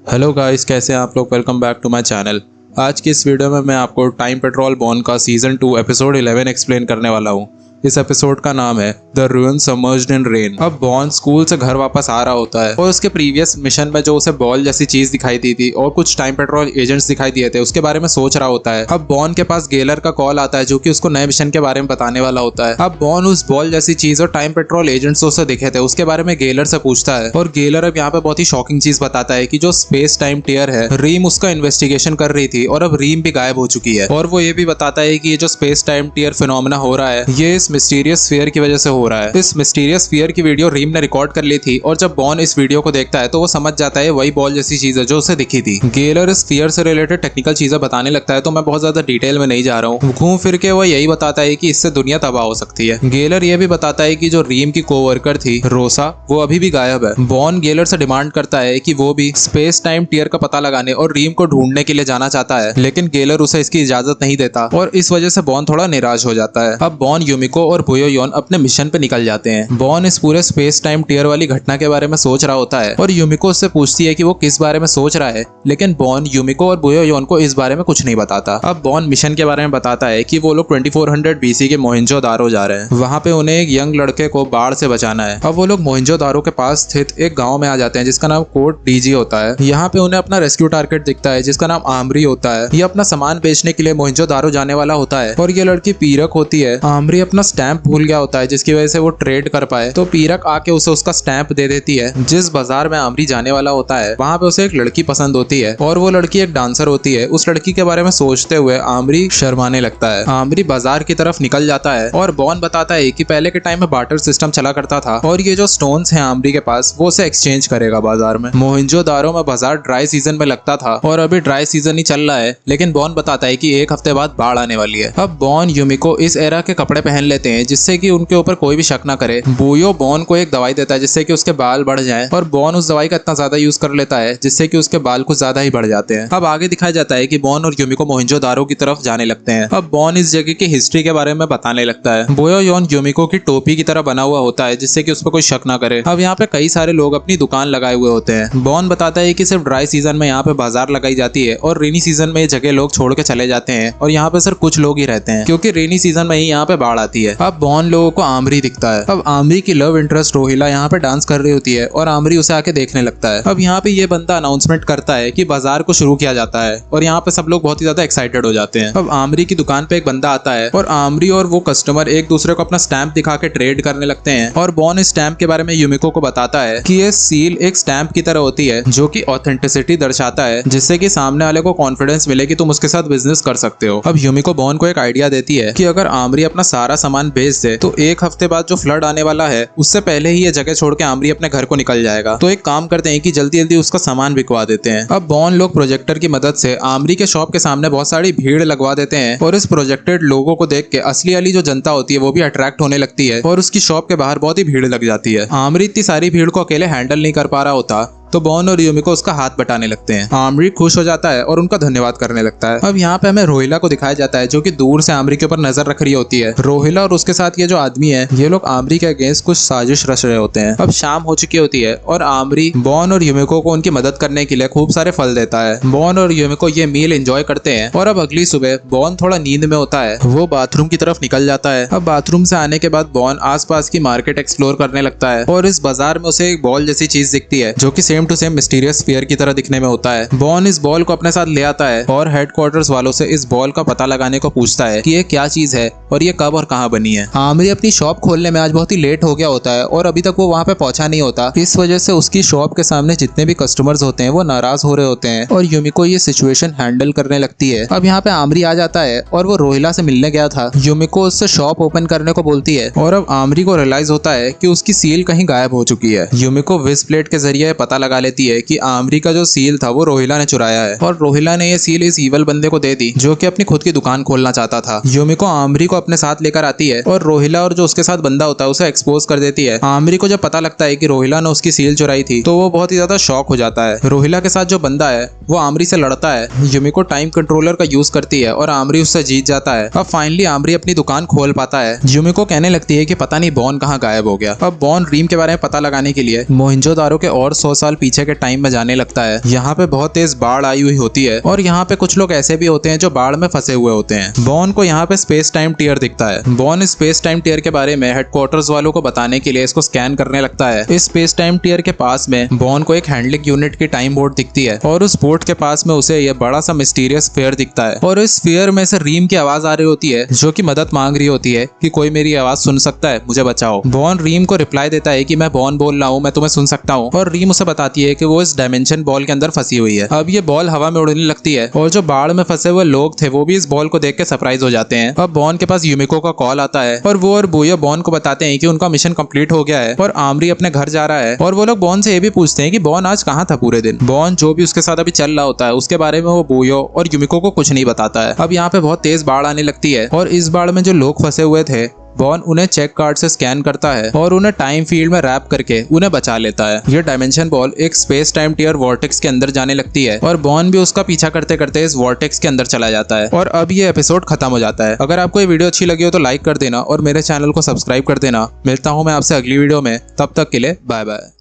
Hello guys, कैसे हैं आप लोग। Welcome back to my channel. आज की इस वीडियो में मैं आपको टाइम पेट्रोल बॉर्न का सीजन 2 एपिसोड 11 एक्सप्लेन करने वाला हूँ। इस एपिसोड का नाम है the ruin submerged in rain. अब बॉर्न स्कूल से घर वापस आ रहा होता है और उसके प्रीवियस मिशन में जो उसे बॉल जैसी चीज दिखाई दी थी और कुछ टाइम पेट्रोल एजेंट्स दिखाई दिए थे, उसके बारे में सोच रहा होता है। अब बॉर्न के पास गेलर का कॉल आता है जो कि उसको नए मिशन के बारे में बताने वाला होता है। अब बॉर्न उस बॉल जैसी चीज और टाइम पेट्रोल एजेंट्स उसे दिखे थे उसके बारे में गेलर से पूछता है और गेलर अब यहाँ पे बहुत ही शॉकिंग चीज बताता है कि जो स्पेस टाइम टीयर है, रीम उसका इन्वेस्टिगेशन कर रही थी और अब रीम भी गायब हो चुकी है। और वो ये भी बताता है कि ये जो स्पेस टाइम टीयर फिनोमेना हो रहा है ये इस मिस्टीरियस स्फीयर की वजह से हो रहा है। इस मिस्टीरियस स्फीयर की वीडियो रीम ने रिकॉर्ड कर ली थी और जब बॉर्न इस वीडियो को देखता है तो वो समझ जाता है वही बॉल जैसी चीज है जो उसे दिखी थी। गेलर इस स्फीयर से रिलेटेड टेक्निकल चीजें बताने लगता है तो मैं बहुत ज्यादा डिटेल में नहीं जा रहा हूँ। घूम फिर के वो यही बताता है कि इससे दुनिया तबाह हो सकती है। गेलर ये भी बताता है कि जो रीम की कोवर्कर थी रोसा, वो अभी भी गायब है। बॉर्न गेलर से डिमांड करता है कि वो भी स्पेस टाइम टीयर का पता लगाने और रीम को ढूंढने के लिए जाना चाहता है, लेकिन गेलर उसे इसकी इजाजत नहीं देता और इस वजह से बॉर्न थोड़ा निराश हो जाता है। अब बॉर्न, यूमिको और बुयोयोन अपने मिशन पे निकल जाते हैं। बॉर्न इस पूरे स्पेस टाइम टीयर वाली घटना के बारे में सोच रहा होता है और यूमिको उससे पूछती है कि वो किस बारे में सोच रहा है, लेकिन बॉर्न यूमिको और बुयोयोन को इस बारे में कुछ नहीं बताता। अब बॉर्न मिशन के बारे में बताता है कि वो लोग 2400 बीसी के मोहिंजोदारो जा रहे हैं। वहां पे उन्हें एक यंग लड़के को बाढ़ से बचाना है। अब वो लोग मोहिंजोदारो के पास स्थित एक गांव में आ जाते हैं जिसका नाम कोट डीजी होता है। यहाँ पे उन्हें अपना रेस्क्यू टारगेट दिखता है जिसका नाम आमरी होता है। ये अपना सामान बेचने के लिए मोहिंजोदारो जाने वाला होता है और ये लड़की पीरक होती है। आमरी अपना स्टैंप भूल गया होता है जिसकी वजह से वो ट्रेड कर पाए, तो पीरक आके उसे उसका स्टैंप दे देती है। जिस बाजार में आमरी जाने वाला होता है वहां पे उसे एक लड़की पसंद होती है और वो लड़की एक डांसर होती है। उस लड़की के बारे में सोचते हुए आमरी शर्माने लगता है। आमरी बाजार की तरफ निकल जाता है और बॉर्न बताता है कि पहले के टाइम में बार्टर सिस्टम चला करता था और ये जो स्टोन्स हैं आमरी के पास वो उसे एक्सचेंज करेगा बाजार में। मोहिंजोदारो में बाजार ड्राई सीजन में लगता था और अभी ड्राई सीजन ही चल रहा है, लेकिन बॉर्न बताता है कि एक हफ्ते बाद बाढ़ आने वाली है। अब बॉर्न यूमिको इस एरा के कपड़े पहन लेते हैं जिससे कि उनके ऊपर कोई भी शक ना करे। बुयो बॉर्न को एक दवाई देता है जिससे कि उसके बाल बढ़ जाएं और बॉर्न उस दवाई का इतना ज्यादा यूज कर लेता है जिससे कि उसके बाल कुछ ज्यादा ही बढ़ जाते हैं। अब आगे दिखाया जाता है कि बॉर्न और यूमिको मोहिंजोदारो की तरफ जाने लगते हैं। अब बॉर्न इस जगह की हिस्ट्री के बारे में बताने लगता है। बुयोयोन यूमिको की टोपी की तरह बना हुआ होता है जिससे कि उस पर कोई शक ना करे। अब यहाँ पे कई सारे लोग अपनी दुकान लगाए हुए होते हैं। बॉर्न बताता है कि सिर्फ ड्राई सीजन में यहाँ पे बाजार लगाई जाती है और रेनी सीजन में ये जगह लोग छोड़ के चले जाते हैं और यहाँ पे सिर्फ कुछ लोग ही रहते हैं क्योंकि रेनी सीजन में ही यहाँ पे बाढ़ आती है। अब बॉर्न लोगों को आमरी दिखता है। अब आमरी की लव इंटरेस्ट रोहिला यहाँ पे डांस कर रही होती है और आमरी उसे आके देखने लगता है। अब यहाँ पे ये बंदा अनाउंसमेंट करता है कि बाजार को शुरू किया जाता है और यहाँ पे सब लोग बहुत ही ज्यादा एक्साइटेड हो जाते हैं। अब आमरी की दुकान पे एक बंदा आता है और आमरी और वो कस्टमर एक दूसरे को अपना स्टैंप दिखा के ट्रेड करने लगते हैं और बॉर्न इस स्टैंप के बारे में यूमिको को बताता है कि ये सील एक स्टैंप की तरह होती है जो कि ऑथेंटिसिटी दर्शाता है, जिससे कि सामने वाले को कॉन्फिडेंस मिले कि तुम उसके साथ बिजनेस कर सकते हो। अब यूमिको बॉर्न को एक आइडिया देती है कि अगर आमरी अपना सारा सामान बेच दे तो एक हफ्ते बाद जो फ्लड आने वाला है उससे पहले ही ये जगह छोड़ के आमरी अपने घर को निकल जाएगा। तो एक काम करते हैं कि जल्दी जल्दी उसका सामान बिकवा देते हैं। अब बॉर्न लोग प्रोजेक्टर की मदद से आमरी के शॉप के सामने बहुत सारी भीड़ लगवा देते हैं और इस प्रोजेक्टेड लोगों को देख के असली वाली जो जनता होती है वो भी अट्रैक्ट होने लगती है और उसकी शॉप के बाहर बहुत ही भीड़ लग जाती है। आमरी इतनी सारी भीड़ को अकेले हैंडल नहीं कर पा रहा होता तो बॉर्न और यूमिको उसका हाथ बटाने लगते हैं। आमरी खुश हो जाता है और उनका धन्यवाद करने लगता है। अब यहाँ पे हमें रोहिला को दिखाया जाता है जो कि दूर से आमरी के ऊपर नजर रख रही होती है। रोहिला और उसके साथ ये जो आदमी है ये लोग आमरी के अगेंस्ट कुछ साजिश रच रहे होते हैं। अब शाम हो चुकी होती है और आमरी बॉर्न और यूमिको को उनकी मदद करने के लिए खूब सारे फल देता है। बॉर्न और यूमिको ये मील एंजॉय करते हैं और अब अगली सुबह बॉर्न थोड़ा नींद में होता है, वो बाथरूम की तरफ निकल जाता है। अब बाथरूम से आने के बाद बॉर्न आसपास की मार्केट एक्सप्लोर करने लगता है और इस बाजार में उसे एक बॉल जैसी चीज दिखती है जो कि same to same mysterious sphere की तरह दिखने में होता है। बॉर्न इस बॉल को अपने साथ ले आता है और हेडक्वार्टर्स वालों से इस बॉल का पता लगाने को पूछता है कि ये क्या चीज है और ये कब और कहां बनी है। आमरी अपनी शॉप खोलने में आज बहुत ही लेट हो गया होता है और अभी तक वो वहां पे पहुंचा नहीं होता। इस वजह से उसकी शॉप के सामने जितने भी कस्टमर्स होते हैं वो नाराज हो रहे होते हैं और यूमिको ये सिचुएशन हैंडल करने लगती है। अब यहाँ पे आमरी आ जाता है और वो रोहिला से मिलने गया था। यूमिको उससे शॉप ओपन करने को बोलती है और अब आमरी को रियलाइज होता है कि उसकी सील कहीं गायब हो चुकी है। यूमिको विज प्लेट के जरिए पता लगा लेती है कि आमरी का जो सील था वो रोहिला ने चुराया है और रोहिला ने ये सील इस ईवल बंदे को दे दी जो कि अपनी खुद की दुकान खोलना चाहता था। यूमिको आमरी को अपने साथ लेकर आती है और रोहिला और जो उसके साथ बंदा होता है उसे एक्सपोज कर देती है। आमरी को जब पता लगता है कि रोहिला ने उसकी सील चुराई थी तो वो बहुत ही ज्यादा शॉक हो जाता है। रोहिला के साथ जो बंदा है वो आमरी से लड़ता है। युमिको टाइम कंट्रोलर का यूज करती है और आमरी उससे जीत जाता है। अब फाइनली आमरी अपनी दुकान खोल पाता है। युमिको कहने लगती है कि पता नहीं बॉन कहाँ गायब हो गया। अब बॉन रीम के बारे में पता लगाने के लिए मोहिंजोदारो के और 100 साल पीछे के टाइम में जाने लगता है। यहाँ पे बहुत तेज बाढ़ आई हुई होती है और यहाँ पे कुछ लोग ऐसे भी होते हैं जो बाढ़ में फंसे हुए होते हैं। बॉन को यहाँ पे स्पेस टाइम टीयर दिखता है। बॉन स्पेस टाइम टीयर के बारे में हेडक्वार्टर्स वालों को बताने के लिए इसको स्कैन करने लगता है। इस स्पेस टाइम टीयर के पास में बॉन को एक हैंडलिंग यूनिट की टाइम बोर्ड दिखती है और उस बोर्ड के पास में उसे यह बड़ा सा मिस्टीरियस स्फीयर दिखता है और इस स्फीयर में से रीम की आवाज आ रही होती है जो कि मदद मांग रही होती है कि कोई मेरी आवाज सुन सकता है, मुझे बचाओ। बॉन रीम को रिप्लाई देता है कि मैं बॉन बोल रहा हूँ, मैं तुम्हें सुन सकता हूँ। और रीम उसे बताती है कि वो इस डायमेंशन बॉल के अंदर फंसी हुई है। अब ये बॉल हवा में उड़ने लगती है और जो बाढ़ में फंसे हुए लोग थे वो भी इस बॉल को देख के सरप्राइज हो जाते हैं। अब बॉन के पास युमिको का कॉल आता है और वो और बुयो बॉन को बताते हैं कि उनका मिशन कंप्लीट हो गया है और आमरी अपने घर जा रहा है। और वो लोग बॉन से ये भी पूछते हैं कि बॉन आज कहाँ था पूरे दिन। बॉन जो भी उसके साथ अभी चल रहा होता है उसके बारे में वो बुयो और युमिको को कुछ नहीं बताता है। अब यहाँ पे बहुत तेज बाढ़ आने लगती है और इस बाढ़ में जो लोग फंसे हुए थे बॉन उन्हें चेक कार्ड से स्कैन करता है और उन्हें टाइम फील्ड में रैप करके उन्हें बचा लेता है। ये डायमेंशन बॉल एक स्पेस टाइम टीयर वॉर्टेक्स के अंदर जाने लगती है और बॉन भी उसका पीछा करते करते इस वॉर्टेक्स के अंदर चला जाता है और अब ये एपिसोड खत्म हो जाता है। अगर आपको ये वीडियो अच्छी लगी हो तो लाइक कर देना और मेरे चैनल को सब्सक्राइब कर देना। मिलता हूँ मैं आपसे अगली वीडियो में, तब तक के लिए बाय बाय।